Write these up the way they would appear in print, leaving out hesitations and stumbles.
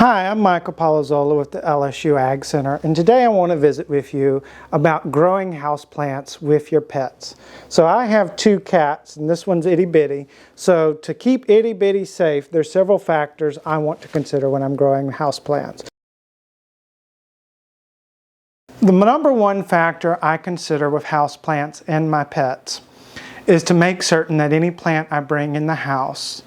Hi, I'm Michael Polozola with the LSU AgCenter, and today I want to visit with you about growing houseplants with your pets. So I have two cats, and this one's itty bitty. So to keep itty bitty safe, there's several factors I want to consider when I'm growing houseplants. The number one factor I consider with houseplants and my pets is to make certain that any plant I bring in the house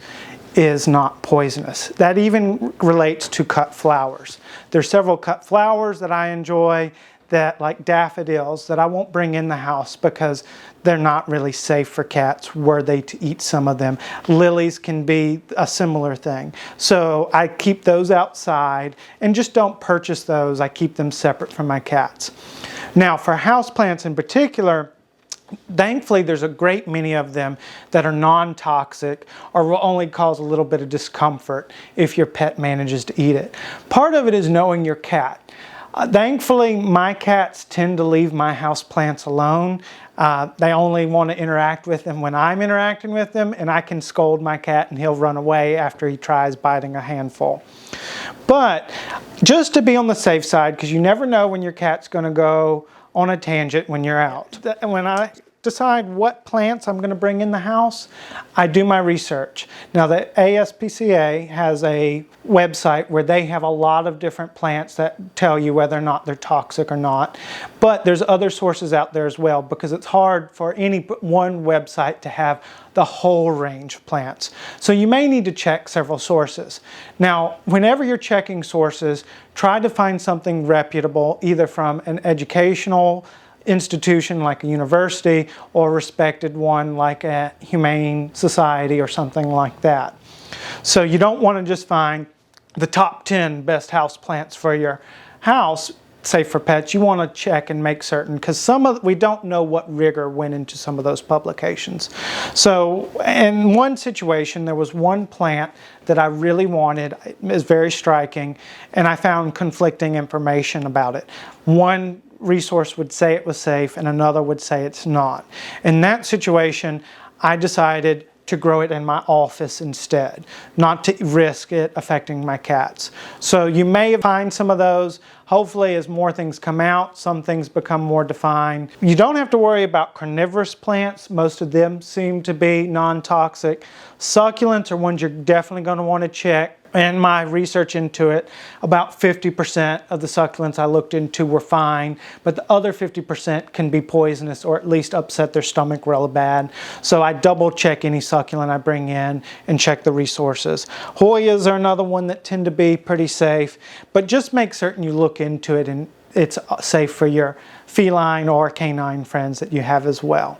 is not poisonous. That even relates to cut flowers. There's several cut flowers that I enjoy, that like daffodils, that I won't bring in the house because they're not really safe for cats were they to eat some of them. Lilies can be a similar thing. So I keep those outside and just don't purchase those. I keep them separate from my cats. Now for houseplants in particular, thankfully, there's a great many of them that are non-toxic or will only cause a little bit of discomfort if your pet manages to eat it. Part of it is knowing your cat. Thankfully, my cats tend to leave my houseplants alone. They only want to interact with them when I'm interacting with them, and I can scold my cat and he'll run away after he tries biting a handful. But just to be on the safe side, because you never know when your cat's going to go on a tangent when you're out. When I decide what plants I'm going to bring in the house, I do my research. Now the ASPCA has a website where they have a lot of different plants that tell you whether or not they're toxic or not. But there's other sources out there as well, because it's hard for any one website to have the whole range of plants. So you may need to check several sources. Now, whenever you're checking sources, try to find something reputable, either from an educational institution like a university or a respected one like a humane society or something like that. So you don't want to just find the top 10 best house plants for your house, safe for pets. You want to check and make certain, because we don't know what rigor went into some of those publications. So in one situation, there was one plant that I really wanted. It was very striking, and I found conflicting information about it. One resource would say it was safe and another would say it's not. In that situation, I decided to grow it in my office instead, not to risk it affecting my cats. So you may find some of those. Hopefully, as more things come out, some things become more defined. You don't have to worry about carnivorous plants. Most of them seem to be non-toxic. Succulents are ones you're definitely going to want to check. In my research into it, about 50% of the succulents I looked into were fine, but the other 50% can be poisonous or at least upset their stomach real bad. So I double check any succulent I bring in and check the resources. Hoyas are another one that tend to be pretty safe, but just make certain you look into it and it's safe for your feline or canine friends that you have as well.